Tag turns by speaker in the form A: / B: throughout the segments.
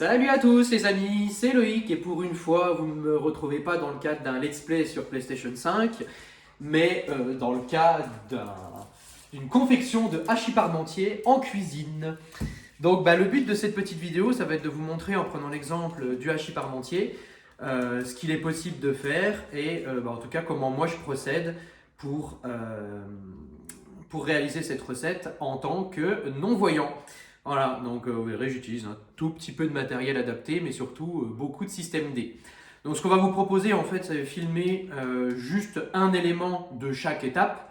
A: Salut à tous les amis, c'est Loïc et pour une fois vous ne me retrouvez pas dans le cadre d'un let's play sur PlayStation 5 mais dans le cadre d'une confection de hachis parmentier en cuisine. Donc le but de cette petite vidéo ça va être de vous montrer en prenant l'exemple du hachis parmentier ce qu'il est possible de faire et en tout cas comment moi je procède pour réaliser cette recette en tant que non-voyant. Voilà, donc vous verrez, j'utilise un tout petit peu de matériel adapté, mais surtout beaucoup de système D. Donc ce qu'on va vous proposer en fait, c'est de filmer juste un élément de chaque étape.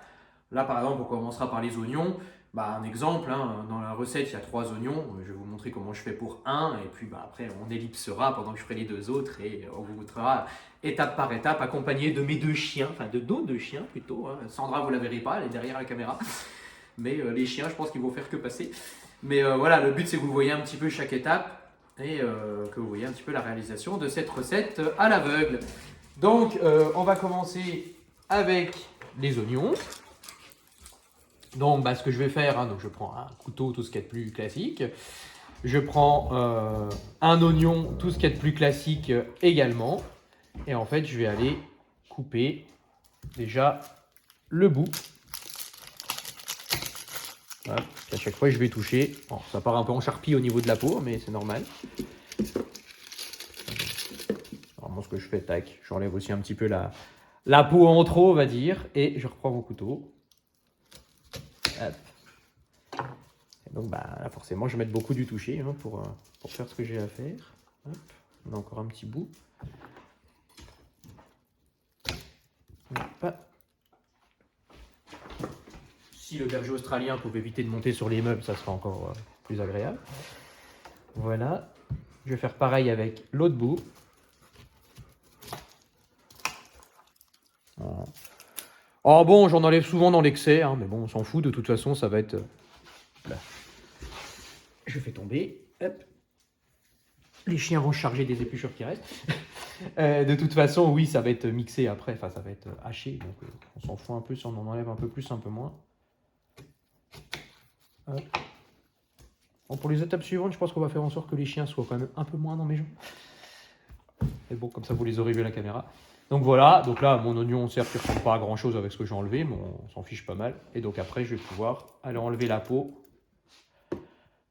A: Là par exemple, on commencera par les oignons. Un exemple, hein, dans la recette, il y a 3 oignons. Je vais vous montrer comment je fais pour un, et puis après on ellipsera pendant que je ferai les 2 autres, et on vous montrera étape par étape, accompagné de mes 2 chiens, enfin de nos 2 chiens plutôt. Hein. Sandra, vous la verrez pas, elle est derrière la caméra. Mais les chiens, je pense qu'ils vont faire que passer. Mais voilà, le but c'est que vous voyez un petit peu chaque étape et que vous voyez un petit peu la réalisation de cette recette à l'aveugle. Donc on va commencer avec les oignons. Donc ce que je vais faire, hein, donc je prends un couteau, tout ce qui est plus classique. Je prends un oignon, tout ce qui est plus classique également. Et en fait je vais aller couper déjà le bout. Voilà. À chaque fois je vais toucher. Bon, ça part un peu en charpie au niveau de la peau, mais c'est normal. Vraiment ce que je fais, tac, j'enlève aussi un petit peu la peau en trop, on va dire, et je reprends mon couteau. Hop. Et donc là, forcément je vais mettre beaucoup du toucher hein, pour faire ce que j'ai à faire. Hop. On a encore un petit bout. Hop. Si le berger australien pouvait éviter de monter sur les meubles, ça serait encore plus agréable. Voilà. Je vais faire pareil avec l'autre bout. Voilà. Oh bon, j'en enlève souvent dans l'excès, hein, mais bon, on s'en fout. De toute façon, ça va être... Là. Je fais tomber. Hop. Les chiens vont charger des épluchures qui restent. De toute façon, oui, ça va être mixé après. Enfin, ça va être haché. Donc, on s'en fout un peu si on en enlève un peu plus, un peu moins. Bon, pour les étapes suivantes, je pense qu'on va faire en sorte que les chiens soient quand même un peu moins dans mes jambes. Et bon, comme ça, vous les aurez vu à la caméra. Donc voilà, donc là, mon oignon, certes, il ne ressemble pas à grand chose avec ce que j'ai enlevé, mais on s'en fiche pas mal. Et donc après, je vais pouvoir aller enlever la peau,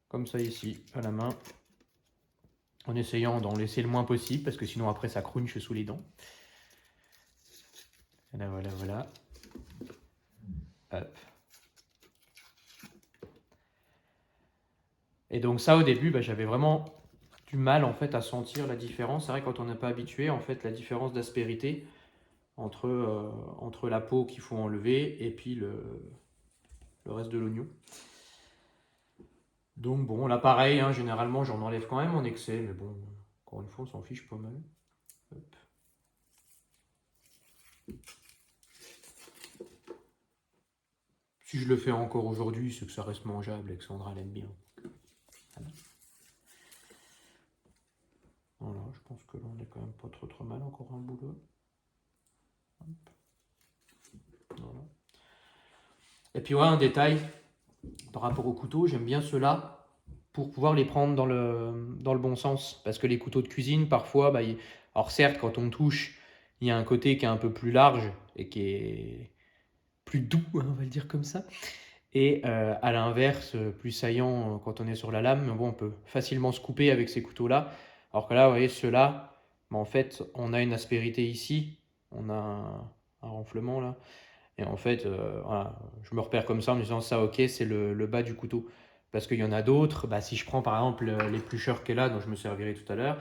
A: comme ça ici, à la main, en essayant d'en laisser le moins possible, parce que sinon après, ça crunche sous les dents. Et là, voilà, voilà. Hop. Et donc ça, au début, j'avais vraiment du mal en fait à sentir la différence. C'est vrai quand on n'est pas habitué, en fait, la différence d'aspérité entre la peau qu'il faut enlever et puis le reste de l'oignon. Donc bon, là pareil, hein, généralement j'en enlève quand même en excès, mais bon, encore une fois, on s'en fiche pas mal. Hop. Si je le fais encore aujourd'hui, c'est que ça reste mangeable et que Sandra l'aime bien. Voilà, je pense que là on est quand même pas trop mal, encore un boulot. Voilà. Et puis ouais, un détail par rapport au couteau, j'aime bien ceux-là pour pouvoir les prendre dans le bon sens. Parce que les couteaux de cuisine, parfois, alors certes, quand on touche, il y a un côté qui est un peu plus large et qui est plus doux, hein, on va le dire comme ça. Et à l'inverse, plus saillant quand on est sur la lame, mais bon, on peut facilement se couper avec ces couteaux-là. Alors que là, vous voyez, ceux-là, en fait, on a une aspérité ici, on a un renflement là. Et en fait, voilà, je me repère comme ça en me disant ça, ok, c'est le bas du couteau. Parce qu'il y en a d'autres, si je prends par exemple l'éplucheur qui est là, dont je me servirai tout à l'heure,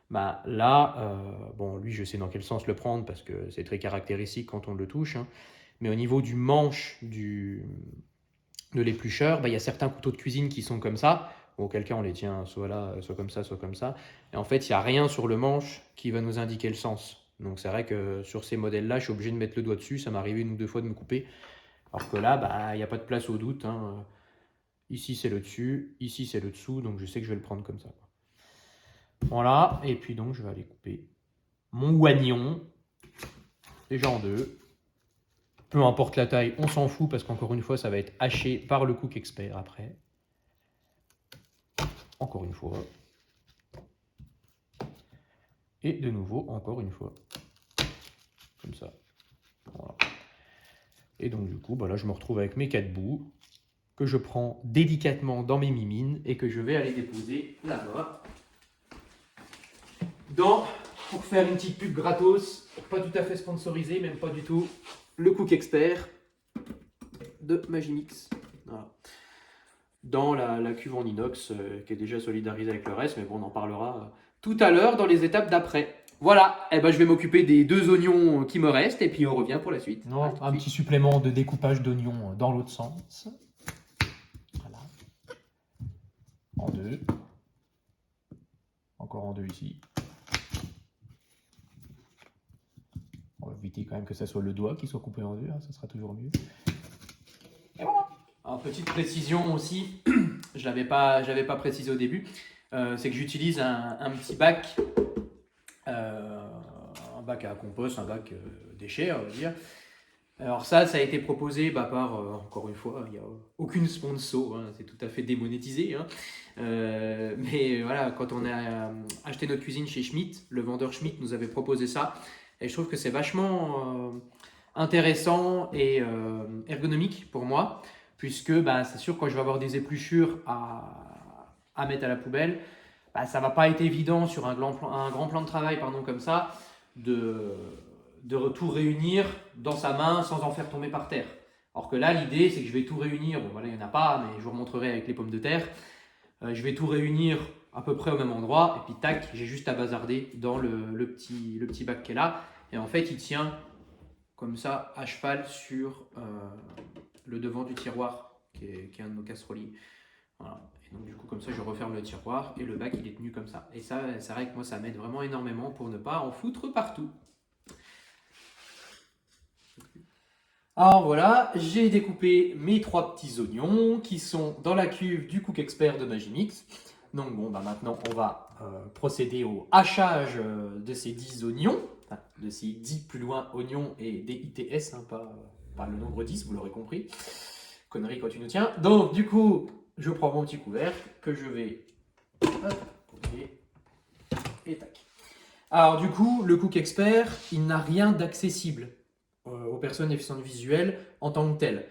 A: là, bon, lui, je sais dans quel sens le prendre parce que c'est très caractéristique quand on le touche. Hein. Mais au niveau du manche de l'éplucheur, il y a certains couteaux de cuisine qui sont comme ça, auquel cas on les tient soit là, soit comme ça, soit comme ça. Et en fait, il n'y a rien sur le manche qui va nous indiquer le sens. Donc c'est vrai que sur ces modèles-là, je suis obligé de mettre le doigt dessus. Ça m'est arrivé 1 ou 2 fois de me couper. Alors que là, il n'y a pas de place au doute. Hein. Ici, c'est le dessus. Ici, c'est le dessous. Donc je sais que je vais le prendre comme ça. Voilà. Et puis donc, je vais aller couper mon oignon. Déjà en 2. Peu importe la taille, on s'en fout parce qu'encore une fois, ça va être haché par le Cook Expert après. Encore une fois. Et de nouveau, encore une fois. Comme ça. Voilà. Et donc du coup, bah là je me retrouve avec mes 4 bouts que je prends délicatement dans mes mimines et que je vais aller déposer là-bas. Pour faire une petite pub gratos, pas tout à fait sponsorisée, même pas du tout, le Cook Expert de Magimix. Voilà. Dans la cuve en inox qui est déjà solidarisée avec le reste, mais bon, on en parlera tout à l'heure dans les étapes d'après. Voilà, et ben, je vais m'occuper des 2 oignons qui me restent et puis on revient pour la suite. Non, un petit supplément de découpage d'oignons dans l'autre sens. Voilà. En 2. Encore en 2 ici. On va éviter quand même que ça soit le doigt qui soit coupé en 2, hein, ça sera toujours mieux. Et voilà. Alors, petite précision aussi, je l'avais pas précisé au début, c'est que j'utilise un petit bac, un bac à compost, un bac déchets, on va dire. Alors ça a été proposé par, encore une fois, il n'y a aucune sponsor, hein, c'est tout à fait démonétisé. Hein. Mais voilà, quand on a acheté notre cuisine chez Schmitt, le vendeur Schmitt nous avait proposé ça. Et je trouve que c'est vachement intéressant et ergonomique pour moi, puisque c'est sûr quand je vais avoir des épluchures à mettre à la poubelle, ça ne va pas être évident sur un grand plan de travail comme ça de tout réunir dans sa main sans en faire tomber par terre. Alors que là, l'idée, c'est que je vais tout réunir, bon voilà, il n'y en a pas, mais je vous remontrerai avec les pommes de terre, je vais tout réunir à peu près au même endroit, et puis tac, j'ai juste à bazarder dans le petit bac qui est là, et en fait, il tient comme ça, à cheval sur le devant du tiroir, qui est un de nos casseroliers. Voilà. Et donc du coup, comme ça, je referme le tiroir, et le bac, il est tenu comme ça. Et ça, c'est vrai que moi, ça m'aide vraiment énormément pour ne pas en foutre partout. Alors voilà, j'ai découpé mes 3 petits oignons qui sont dans la cuve du Cook Expert de Magimix. Donc bon, maintenant on va procéder au hachage de ces 10 oignons, enfin, de ces 10 plus loin oignons et des ITS, hein, pas le nombre 10, vous l'aurez compris. Connerie quand tu nous tiens. Donc du coup, je prends mon petit couvercle que je vais couper et tac. Alors du coup, le Cook Expert, il n'a rien d'accessible aux personnes déficientes visuelles en tant que telles.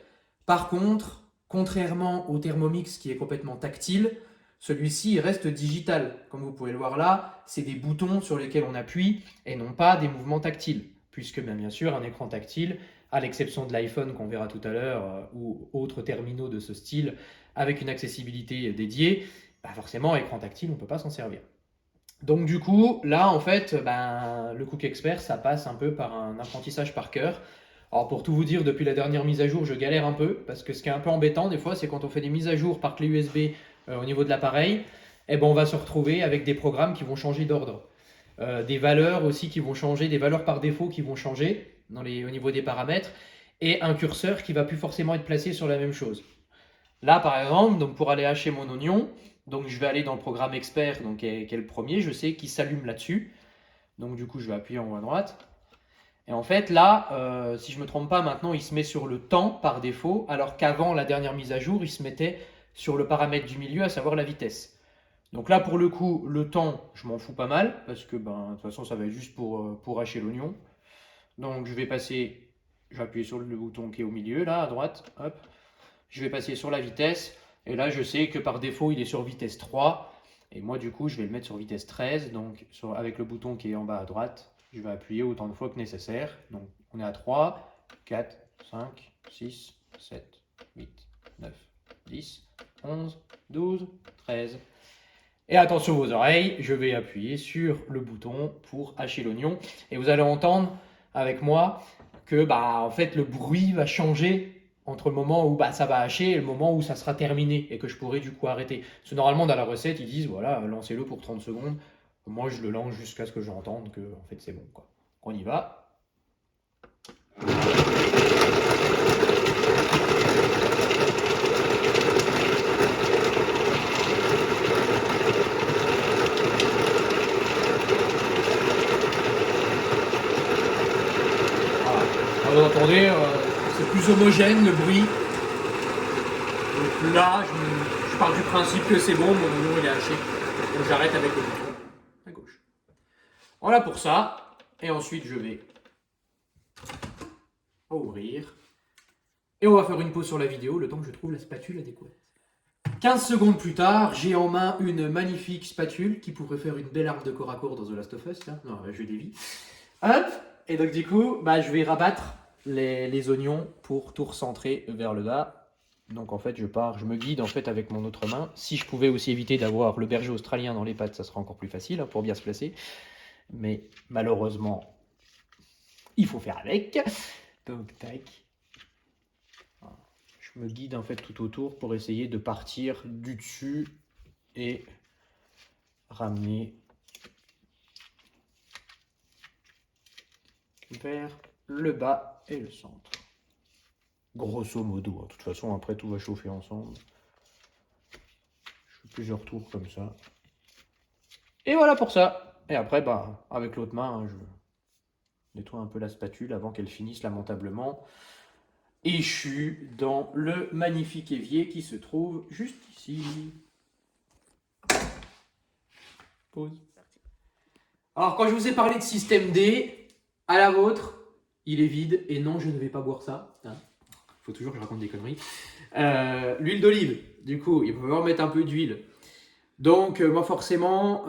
A: Par contre, contrairement au Thermomix qui est complètement tactile, celui-ci reste digital. Comme vous pouvez le voir là, c'est des boutons sur lesquels on appuie et non pas des mouvements tactiles. Puisque bien sûr, un écran tactile, à l'exception de l'iPhone qu'on verra tout à l'heure ou autres terminaux de ce style avec une accessibilité dédiée, forcément, écran tactile, on ne peut pas s'en servir. Donc du coup, là en fait, le Cook Expert, ça passe un peu par un apprentissage par cœur. Alors pour tout vous dire, depuis la dernière mise à jour, je galère un peu, parce que ce qui est un peu embêtant des fois, c'est quand on fait des mises à jour par clé USB au niveau de l'appareil, on va se retrouver avec des programmes qui vont changer d'ordre. Des valeurs aussi qui vont changer, des valeurs par défaut qui vont changer au niveau des paramètres, et un curseur qui va plus forcément être placé sur la même chose. Là par exemple, donc pour aller hacher mon oignon, donc je vais aller dans le programme expert, donc qui est le premier, je sais qu'il s'allume là-dessus. Donc du coup, je vais appuyer en haut à droite. Et en fait, là, si je ne me trompe pas, maintenant, il se met sur le temps par défaut, alors qu'avant la dernière mise à jour, il se mettait sur le paramètre du milieu, à savoir la vitesse. Donc là, pour le coup, le temps, je m'en fous pas mal, parce que de toute façon, ça va être juste pour hacher l'oignon. Donc je vais appuyer sur le bouton qui est au milieu, là, à droite, hop. Je vais passer sur la vitesse. Et là, je sais que par défaut, il est sur vitesse 3. Et moi, du coup, je vais le mettre sur vitesse 13. Donc, avec le bouton qui est en bas à droite, je vais appuyer autant de fois que nécessaire. Donc, on est à 3, 4, 5, 6, 7, 8, 9, 10, 11, 12, 13. Et attention aux oreilles, je vais appuyer sur le bouton pour hacher l'oignon. Et vous allez entendre avec moi que en fait, le bruit va changer entre le moment où ça va hacher et le moment où ça sera terminé et que je pourrai du coup arrêter. Parce que normalement dans la recette ils disent voilà, lancez-le pour 30 secondes. Moi je le lance jusqu'à ce que j'entende que en fait c'est bon quoi. On y va. Voilà. Alors, vous entendez, c'est plus homogène le bruit. Donc là, je pars du principe que c'est bon, mon oignon il est haché. Donc j'arrête avec le bouton à gauche. Voilà pour ça. Et ensuite, je vais ouvrir. Et on va faire une pause sur la vidéo, le temps que je trouve la spatule adéquate. 15 secondes plus tard, j'ai en main une magnifique spatule qui pourrait faire une belle arme de corps à corps dans The Last of Us. Tiens. Non, je dévie. Hop. Et donc du coup, je vais rabattre les oignons pour tout recentrer vers le bas. Donc en fait, je me guide en fait avec mon autre main. Si je pouvais aussi éviter d'avoir le berger australien dans les pattes, ça serait encore plus facile pour bien se placer. Mais malheureusement, il faut faire avec. Donc tac. Je me guide en fait tout autour pour essayer de partir du dessus et ramener vers le bas et le centre. Grosso modo, de toute façon après tout va chauffer ensemble. Je fais plusieurs tours comme ça. Et voilà pour ça. Et après, avec l'autre main, je nettoie un peu la spatule avant qu'elle finisse lamentablement. Et je suis dans le magnifique évier qui se trouve juste ici. Pause. Alors, quand je vous ai parlé de système D, à la vôtre, il est vide. Et non, je ne vais pas boire ça. Il faut toujours que je raconte des conneries. L'huile d'olive, du coup, il faut falloir mettre un peu d'huile. Donc, moi, forcément,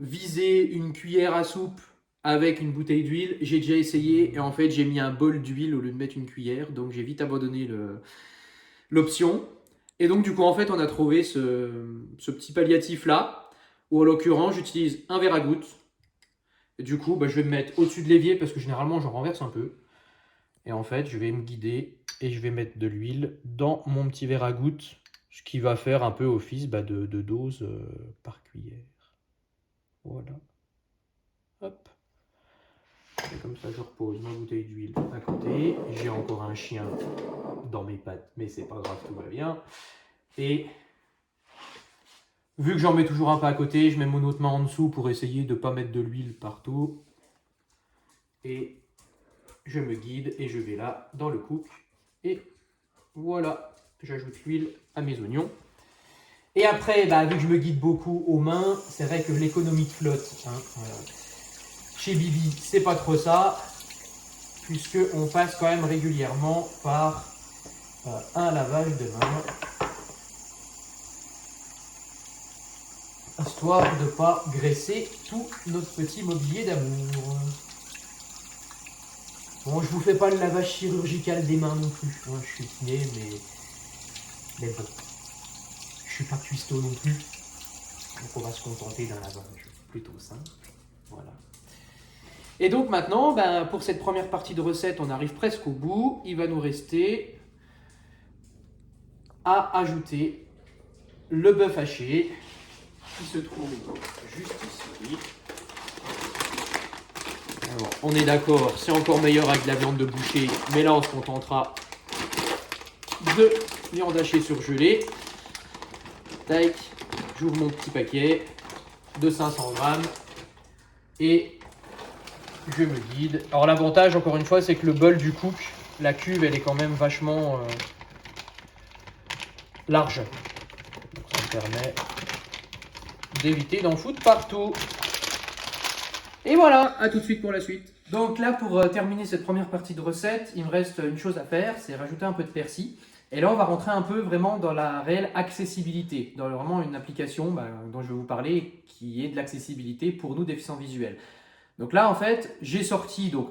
A: viser une cuillère à soupe avec une bouteille d'huile, j'ai déjà essayé. Et en fait, j'ai mis un bol d'huile au lieu de mettre une cuillère. Donc, j'ai vite abandonné l'option. Et donc, du coup, en fait, on a trouvé ce petit palliatif-là. Où, en l'occurrence, j'utilise un verre à gouttes. Et du coup, je vais me mettre au-dessus de l'évier parce que généralement, j'en renverse un peu. Et en fait, je vais me guider et je vais mettre de l'huile dans mon petit verre à gouttes. Ce qui va faire un peu office de dose par cuillère. Voilà. Hop. Et comme ça, je repose ma bouteille d'huile à côté. J'ai encore un chien dans mes pattes, mais c'est pas grave, tout va bien. Et vu que j'en mets toujours un peu à côté, je mets mon autre main en dessous pour essayer de ne pas mettre de l'huile partout. Et je me guide et je vais là dans le cook. Et voilà, j'ajoute l'huile à mes oignons. Et après, vu que je me guide beaucoup aux mains, c'est vrai que l'économie de flotte, chez Bibi, c'est pas trop ça, puisque on passe quand même régulièrement par un lavage de main, histoire de ne pas graisser tout notre petit mobilier d'amour. Bon, je vous fais pas le lavage chirurgical des mains non plus, je suis kiné, mais bon, je suis pas cuistot non plus, donc on va se contenter d'un lavage plutôt simple, voilà. Et donc maintenant, pour cette première partie de recette, on arrive presque au bout. Il va nous rester à ajouter le bœuf haché qui se trouve juste ici. Alors, on est d'accord, c'est encore meilleur avec de la viande de boucher, mais là on se contentera de viande hachée surgelée. Tac, j'ouvre mon petit paquet de 500 grammes et je me guide. Alors l'avantage, encore une fois, c'est que le bol du cook, la cuve, elle est quand même vachement large. Donc ça me permet d'éviter d'en foutre partout. Et voilà, à tout de suite pour la suite. Donc là, pour terminer cette première partie de recette, il me reste une chose à faire, c'est rajouter un peu de persil. Et là, on va rentrer un peu vraiment dans la réelle accessibilité, dans vraiment une application dont je vais vous parler, qui est de l'accessibilité pour nous déficients visuels. Donc là, en fait, j'ai sorti, donc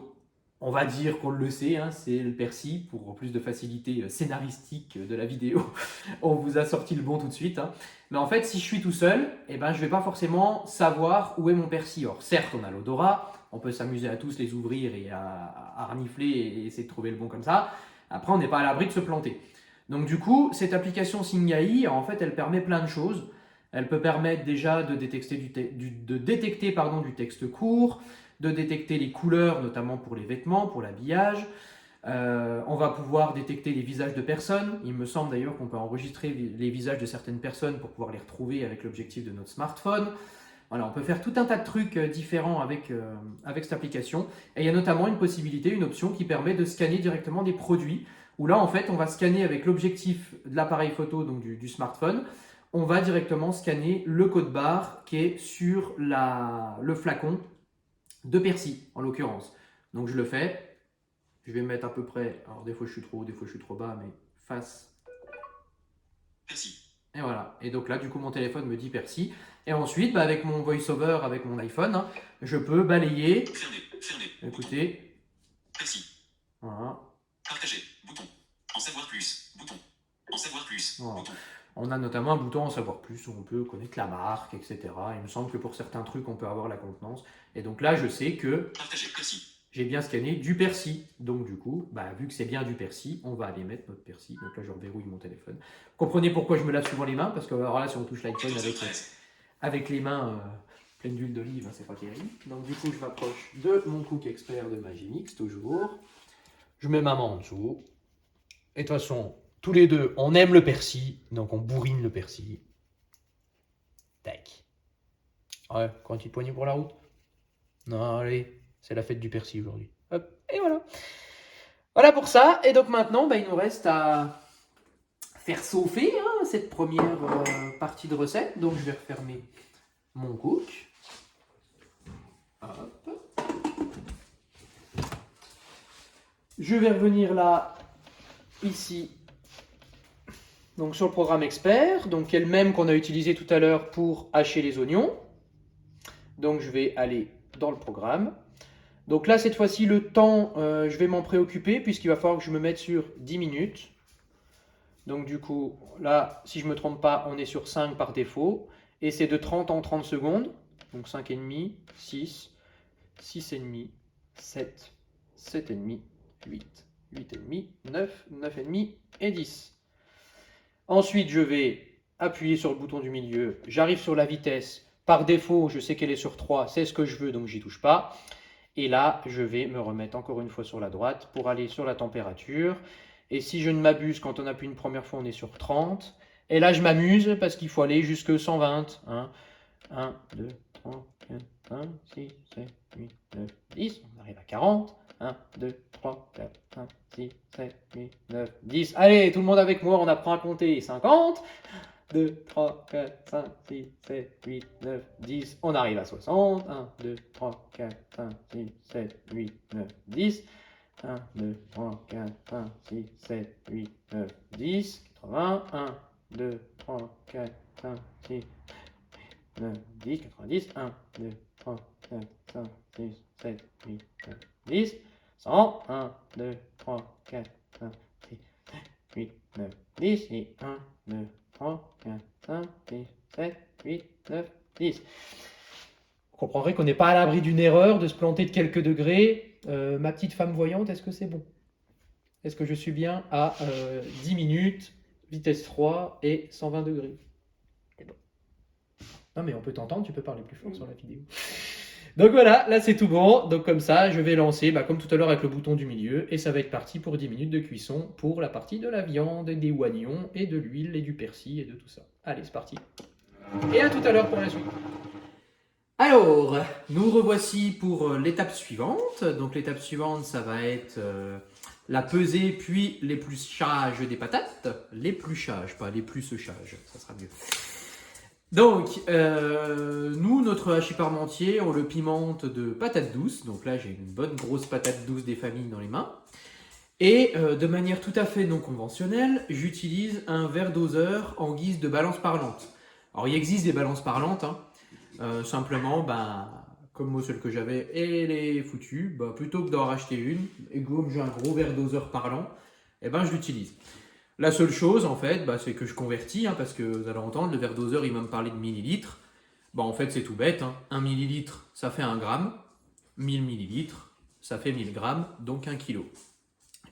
A: on va dire qu'on le sait, c'est le persil, pour plus de facilité scénaristique de la vidéo. On vous a sorti le bon tout de suite. Mais en fait, si je suis tout seul, je ne vais pas forcément savoir où est mon persil. Or, certes, on a l'odorat, on peut s'amuser à tous les ouvrir et à renifler et essayer de trouver le bon comme ça. Après, on n'est pas à l'abri de se planter. Donc du coup, cette application Singai, en fait, elle permet plein de choses. Elle peut permettre déjà de détecter du texte court, de détecter les couleurs, notamment pour les vêtements, pour l'habillage. On va pouvoir détecter les visages de personnes. Il me semble d'ailleurs qu'on peut enregistrer les visages de certaines personnes pour pouvoir les retrouver avec l'objectif de notre smartphone. Voilà, on peut faire tout un tas de trucs différents avec cette application. Et il y a notamment une possibilité, une option qui permet de scanner directement des produits, où là, en fait, on va scanner avec l'objectif de l'appareil photo, donc du smartphone. on va directement scanner le code barre qui est sur le flacon de persil, en l'occurrence. Donc je le fais. Je vais mettre à peu près, alors des fois je suis trop haut, des fois je suis trop bas, mais face. Persil. Et voilà. Et donc là, du coup, mon téléphone me dit persil. Et ensuite, avec mon voice-over, avec mon iPhone, je peux balayer. Fermé. Écoutez. Persil. Voilà. Partager. Bouton. En savoir plus. Bouton. En savoir plus. Voilà. Bouton. On a notamment un bouton en savoir plus où on peut connaître la marque, etc. Il me semble que pour certains trucs, on peut avoir la contenance. Et donc là, je sais que j'ai bien scanné du persil. Donc du coup, vu que c'est bien du persil, on va aller mettre notre persil. Donc là, je reverrouille mon téléphone. Vous comprenez pourquoi je me lave souvent les mains? Parce que alors là, si on touche l'iPhone avec les mains pleines d'huile d'olive, c'est pas terrible. Donc du coup, je m'approche de mon Cook Expert de Magimix, toujours. Je mets ma main en dessous. Et de toute façon, tous les deux, on aime le persil, donc on bourrine le persil. Tac. Ouais, quand il poignée pour la route. Non, allez, c'est la fête du persil aujourd'hui. Hop, et voilà. Voilà pour ça. Et donc maintenant, il nous reste à faire chauffer cette première partie de recette. Donc je vais refermer mon cook. Hop. Je vais revenir là, ici. Donc sur le programme expert, donc qui est le même qu'on a utilisé tout à l'heure pour hacher les oignons. Donc je vais aller dans le programme. Donc là, cette fois-ci, le temps, je vais m'en préoccuper puisqu'il va falloir que je me mette sur 10 minutes. Donc du coup, là, si je ne me trompe pas, on est sur 5 par défaut. Et c'est de 30 en 30 secondes. Donc 5,5, 6, 6,5, 7, 7,5, 8, 8,5, 9, 9,5 et 10. Ensuite, je vais appuyer sur le bouton du milieu. J'arrive sur la vitesse. Par défaut, je sais qu'elle est sur 3. C'est ce que je veux, donc j'y touche pas. Et là, je vais me remettre encore une fois sur la droite pour aller sur la température. Et si je ne m'abuse, quand on appuie une première fois, on est sur 30. Et là, je m'amuse parce qu'il faut aller jusque 120. 1, 2, 3, 4, 5, 6, 7, 8, 9, 10. On arrive à 40. 1, 2, 3, 4, 5, 6, 7, 8, 9, 10. Allez, tout le monde avec moi, on apprend à compter. 50. 2, 3, 4, 5, 6, 7, 8, 9, 10. On arrive à 60. 1, 2, 3, 4, 5, 6, 7, 8, 9, 10. 1, 2, 3, 4, 5, 6, 7, 8, 9, 10. 80. 1, 2, 3, 4, 5, 6, 9, 10. 90. 1, 2, 3, 4, 5, 6, 7, 8, 9, 10. 100. 1, 2, 3, 4, 5, 6, 7, 8, 9, 10. Et 1, 2, 3, 4, 5, 6, 7, 8, 9, 10. Vous comprendrez qu'on n'est pas à l'abri d'une erreur, de se planter de quelques degrés. Ma petite femme voyante, est-ce que c'est bon? Est-ce que je suis bien à 10 minutes, vitesse 3 et 120 degrés? C'est bon. Non mais on peut t'entendre, tu peux parler plus fort sur la vidéo. Donc voilà, là c'est tout bon. Donc comme ça, je vais lancer, comme tout à l'heure avec le bouton du milieu, et ça va être parti pour 10 minutes de cuisson pour la partie de la viande, des oignons, et de l'huile, et du persil, et de tout ça. Allez, c'est parti. Et à tout à l'heure pour la suite. Alors, nous revoici pour l'étape suivante. Donc l'étape suivante, ça va être la pesée puis l'épluchage des patates. L'épluchage, pas l'épluchage, ça sera mieux. Donc, nous, notre hachis parmentier, on le pimente de patates douces. Donc là, j'ai une bonne grosse patate douce des familles dans les mains. Et de manière tout à fait non conventionnelle, j'utilise un verre doseur en guise de balance parlante. Alors, il existe des balances parlantes, simplement, comme moi, celle que j'avais, elle est foutue. Plutôt que d'en racheter une, et comme j'ai un gros verre doseur parlant, je l'utilise. La seule chose, en fait, c'est que je convertis, parce que vous allez entendre, le verre doseur, il va me parler de millilitres. En fait, c'est tout bête. 1 millilitre, ça fait 1 gramme. 1000 millilitres, ça fait 1000 grammes, donc 1 kilo.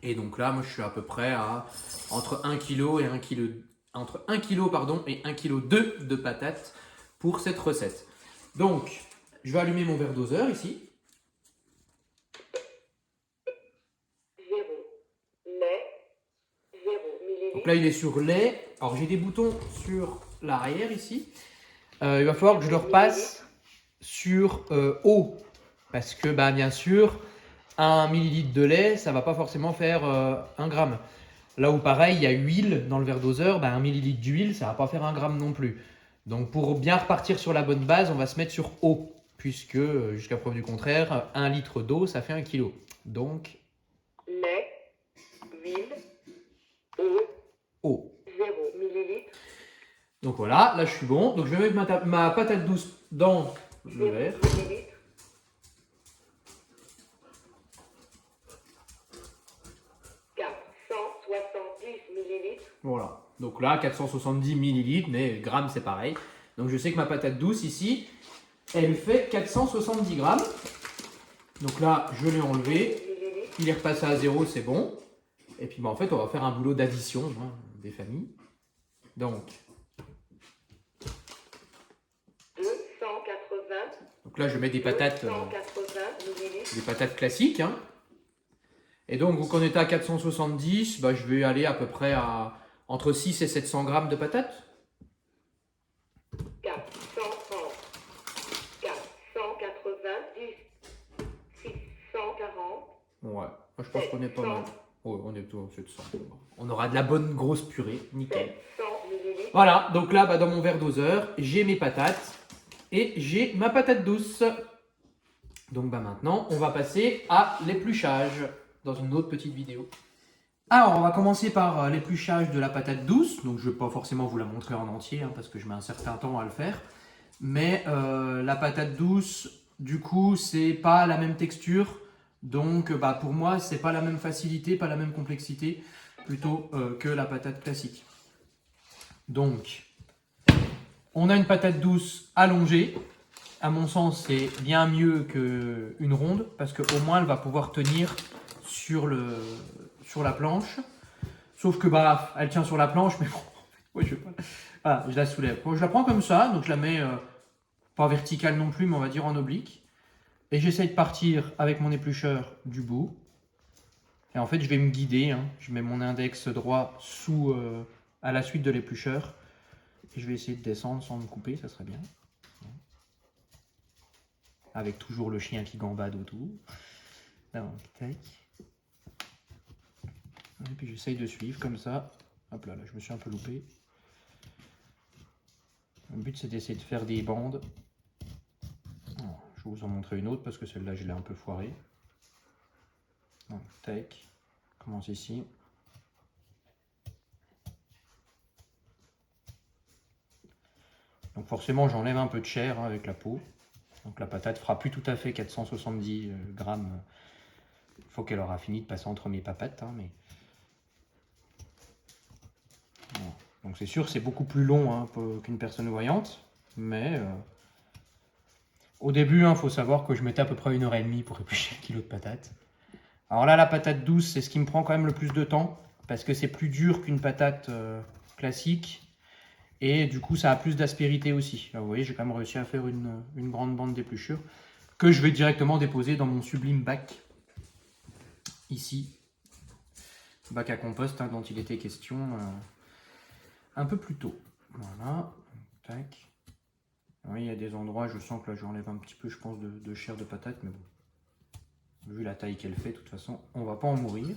A: Et donc là, moi, je suis à peu près à entre 1 kg et 1 kg, entre 1 kg et 1 kg de patates pour cette recette. Donc, je vais allumer mon verre doseur ici. Donc là, il est sur lait. Alors, j'ai des boutons sur l'arrière ici. Il va falloir que je le repasse sur eau. Parce que, bien sûr, 1 millilitre de lait, ça ne va pas forcément faire 1 gramme. Là où pareil, il y a huile dans le verre doseur, ben 1 ml d'huile, ça va pas faire 1 gramme non plus. Donc pour bien repartir sur la bonne base, on va se mettre sur eau, puisque jusqu'à preuve du contraire, 1 litre d'eau, ça fait 1 kg. Donc
B: lait, huile, eau,
A: eau.
B: 0 ml,
A: Donc voilà, là je suis bon. Donc je vais mettre ma patate douce dans le
B: 0
A: verre.
B: ml, 470 ml,
A: Voilà. Donc là, 470 millilitres, mais grammes c'est pareil. Donc je sais que ma patate douce ici, elle fait 470 grammes. Donc là, je l'ai enlevé.
B: ml,
A: Il est repassé à 0, c'est bon. Et puis en fait, on va faire un boulot d'addition des familles. Donc
B: 280,
A: là, je mets des patates,
B: 280 ml,
A: des patates classiques. Hein. Et donc, vu qu'on était à 470, bah, je vais aller à peu près à entre 6 et 700 grammes de patates.
B: 430, 490, 640,
A: Ouais, moi, je pense qu'on est pas mal. Ouais, on est plutôt 700. On aura de la bonne grosse purée, nickel.
B: 700 ml,
A: Voilà, donc là, bah, dans mon verre doseur, j'ai mes patates et j'ai ma patate douce. Donc bah, maintenant, on va passer à l'épluchage dans une autre petite vidéo. Alors, on va commencer par l'épluchage de la patate douce. Donc, je ne vais pas forcément vous la montrer en entier parce que je mets un certain temps à le faire. Mais la patate douce, du coup, c'est pas la même texture. Donc, bah, pour moi, c'est pas la même facilité, pas la même complexité, plutôt que la patate classique. Donc, on a une patate douce allongée. À mon sens, c'est bien mieux qu'une ronde parce qu'au moins, elle va pouvoir tenir sur la planche. Sauf que bah, elle tient sur la planche, mais bon, ouais, voilà, je la soulève. Bon, je la prends comme ça, donc je la mets pas verticale non plus, mais on va dire en oblique. Et j'essaie de partir avec mon éplucheur du bout. Et en fait, je vais me guider. Hein. Je mets mon index droit à la suite de l'éplucheur. Et je vais essayer de descendre sans me couper, ça serait bien. Avec toujours le chien qui gambade autour. Donc, tac. Et puis j'essaye de suivre comme ça. Hop là, je me suis un peu loupé. Le but c'est d'essayer de faire des bandes. Alors, je vais vous en montrer une autre parce que celle-là je l'ai un peu foirée. Donc, tac. Commence ici. Donc forcément j'enlève un peu de chair hein, avec la peau. Donc la patate fera plus tout à fait 470 grammes. Il faut qu'elle aura fini de passer entre mes papates. Hein, mais... Bon. Donc c'est sûr c'est beaucoup plus long hein, qu'une personne voyante. Mais au début il faut savoir que je mettais à peu près 1h30 pour éplucher 1 kg de patates. Alors là la patate douce c'est ce qui me prend quand même le plus de temps. Parce que c'est plus dur qu'une patate classique. Et du coup, ça a plus d'aspérité aussi. Là, vous voyez, j'ai quand même réussi à faire une grande bande d'épluchure que je vais directement déposer dans mon sublime bac. Ici, bac à compost hein, dont il était question un peu plus tôt. Voilà. Tac. Oui, il y a des endroits, je sens que là, j'enlève un petit peu, je pense, de chair de patate. Mais bon, vu la taille qu'elle fait, de toute façon, on va pas en mourir.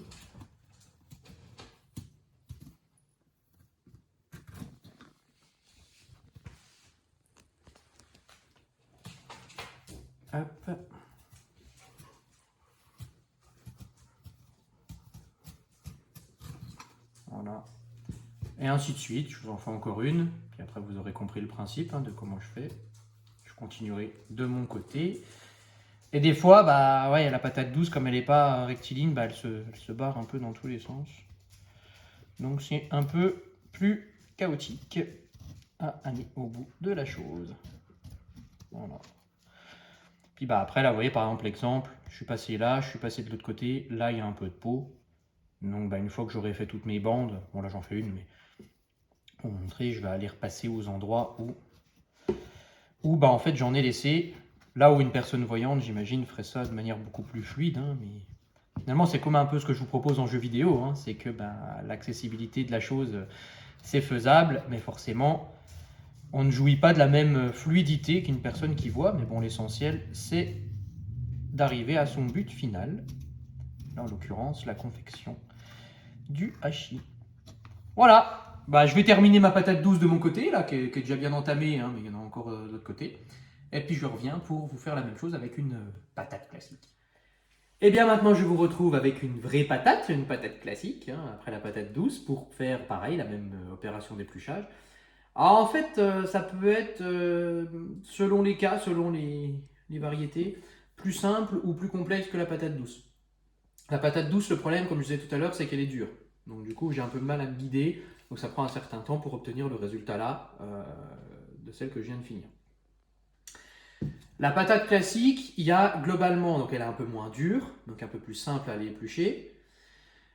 A: Hop. Voilà. Et ainsi de suite, je vous en fais encore une. Puis après, vous aurez compris le principe hein, de comment je fais. Je continuerai de mon côté. Et des fois, bah ouais, la patate douce, comme elle n'est pas rectiligne, bah, elle se barre un peu dans tous les sens. Donc c'est un peu plus chaotique à aller au bout de la chose. Voilà. Puis bah après là, vous voyez par exemple l'exemple, je suis passé là, je suis passé de l'autre côté, là il y a un peu de peau. Donc bah, une fois que j'aurai fait toutes mes bandes, bon là j'en fais une, mais pour vous montrer, je vais aller repasser aux endroits où bah en fait j'en ai laissé. Là où une personne voyante, j'imagine, ferait ça de manière beaucoup plus fluide, hein, mais finalement c'est comme un peu ce que je vous propose en jeu vidéo, hein, c'est que bah, l'accessibilité de la chose c'est faisable, mais forcément on ne jouit pas de la même fluidité qu'une personne qui voit, mais bon l'essentiel c'est d'arriver à son but final, là en l'occurrence la confection du hachis. Voilà, bah, je vais terminer ma patate douce de mon côté, là, qui est déjà bien entamée, hein, mais il y en a encore de l'autre côté. Et puis je reviens pour vous faire la même chose avec une patate classique. Et bien maintenant, je vous retrouve avec une vraie patate, une patate classique, hein, après la patate douce, pour faire pareil, la même opération d'épluchage. Alors en fait, ça peut être, selon les cas, selon les variétés, plus simple ou plus complexe que la patate douce. La patate douce, le problème, comme je disais tout à l'heure, c'est qu'elle est dure. Donc du coup, j'ai un peu de mal à me guider. Donc ça prend un certain temps pour obtenir le résultat là de celle que je viens de finir. La patate classique, il y a globalement, donc elle est un peu moins dure, donc un peu plus simple à aller éplucher.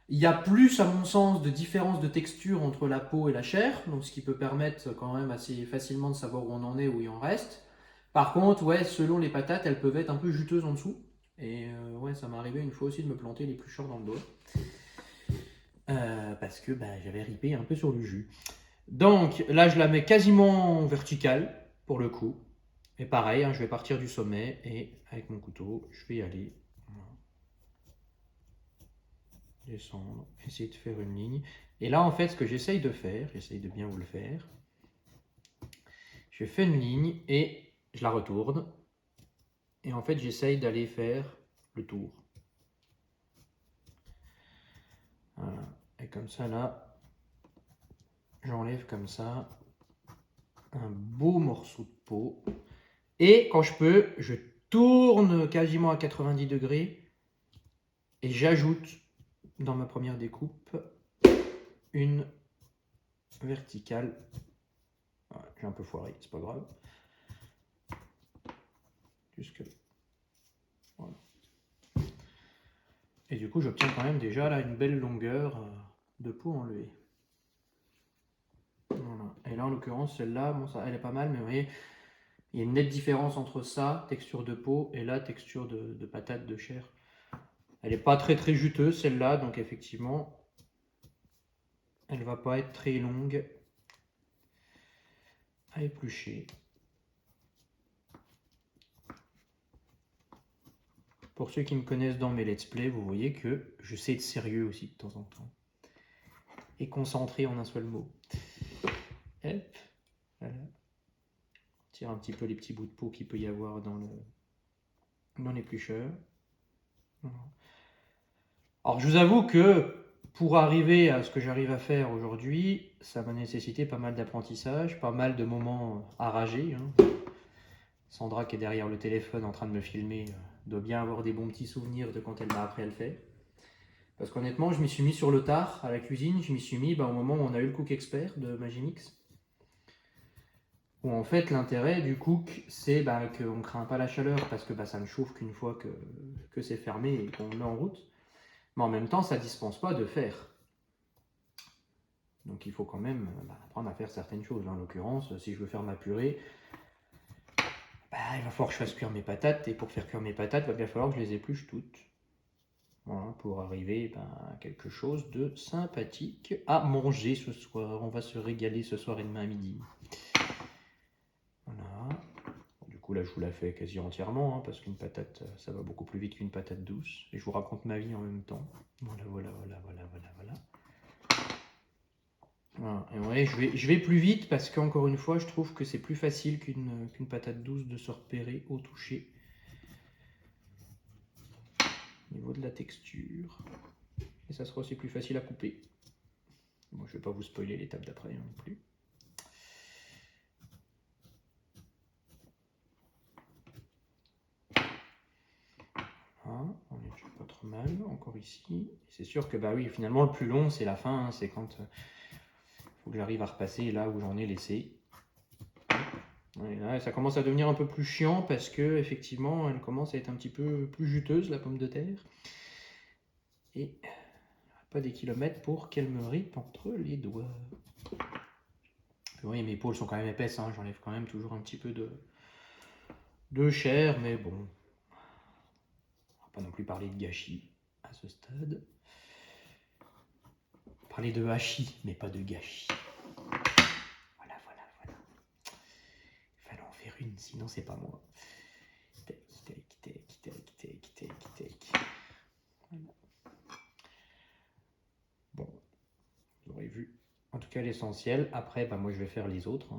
A: Il y a plus, à mon sens, de différence de texture entre la peau et la chair, donc ce qui peut permettre quand même assez facilement de savoir où on en est, où il en reste. Par contre, ouais, selon les patates, elles peuvent être un peu juteuses en dessous. Et ouais, ça m'est arrivé une fois aussi de me planter l'éplucheur dans le dos. Parce que bah, j'avais ripé un peu sur le jus. Donc là, je la mets quasiment verticale pour le coup. Et pareil, hein, je vais partir du sommet et avec mon couteau, je vais aller descendre, essayer de faire une ligne. Et là, en fait, ce que j'essaye de faire, j'essaye de bien vous le faire, je fais une ligne et je la retourne. Et en fait, j'essaye d'aller faire le tour. Voilà. Et comme ça, là, j'enlève comme ça un beau morceau de peau. Et quand je peux, je tourne quasiment à 90 degrés et j'ajoute dans ma première découpe une verticale. Voilà, j'ai un peu foiré, c'est pas grave. Jusque là. Voilà. Et du coup, j'obtiens quand même déjà là une belle longueur de peau enlevée. Voilà. Et là, en l'occurrence, celle-là, bon, ça, elle est pas mal, mais vous voyez, il y a une nette différence entre ça, texture de peau, et là, texture de patate, de chair. Elle n'est pas très très juteuse, celle-là, donc effectivement, elle va pas être très longue à éplucher. Pour ceux qui me connaissent dans mes let's play, vous voyez que je sais être sérieux aussi de temps en temps. Et concentré en un seul mot. Hop, voilà. On tire un petit peu les petits bouts de peau qu'il peut y avoir dans l'éplucheur. Voilà. Alors je vous avoue que pour arriver à ce que j'arrive à faire aujourd'hui, ça m'a nécessité pas mal d'apprentissage, pas mal de moments à rager. Hein. Sandra qui est derrière le téléphone en train de me filmer doit bien avoir des bons petits souvenirs de quand elle m'a appris à le faire. Parce qu'honnêtement, je m'y suis mis sur le tard à la cuisine, je m'y suis mis au moment où on a eu le Cook Expert de Magimix. Où en fait l'intérêt du cook c'est qu'on ne craint pas la chaleur parce que ça ne chauffe qu'une fois que c'est fermé et qu'on le met en route. Mais en même temps ça ne dispense pas de faire. Donc il faut quand même apprendre à faire certaines choses. En l'occurrence, si je veux faire ma purée, il va falloir que je fasse cuire mes patates. Et pour faire cuire mes patates, il va bien falloir que je les épluche toutes. Voilà, pour arriver à quelque chose de sympathique à manger ce soir. On va se régaler ce soir et demain à midi. Voilà. Du coup là je vous la fais quasi entièrement, hein, parce qu'une patate, ça va beaucoup plus vite qu'une patate douce. Et je vous raconte ma vie en même temps. Voilà. Voilà. Et ouais, je vais plus vite parce qu'encore une fois, je trouve que c'est plus facile qu'une patate douce de se repérer au toucher. Au niveau de la texture. Et ça sera aussi plus facile à couper. Bon, je vais pas vous spoiler l'étape d'après non plus. Voilà, on est déjà pas trop mal, encore ici. C'est sûr que oui, finalement le plus long c'est la fin, hein, c'est quand faut que j'arrive à repasser là où j'en ai laissé. Et là, ça commence à devenir un peu plus chiant parce que effectivement, elle commence à être un petit peu plus juteuse, la pomme de terre. Et pas des kilomètres pour qu'elle me ripe entre les doigts. Oui, mes épaules sont quand même épaisses, hein, j'enlève quand même toujours un petit peu de chair, mais bon. On va pas non plus parler de gâchis à ce stade. Parler de hachis, mais pas de gâchis. Voilà. Il fallait en faire une, sinon c'est pas moi. Take. Voilà. Bon, En tout cas, l'essentiel. Après, bah, moi, je vais faire les autres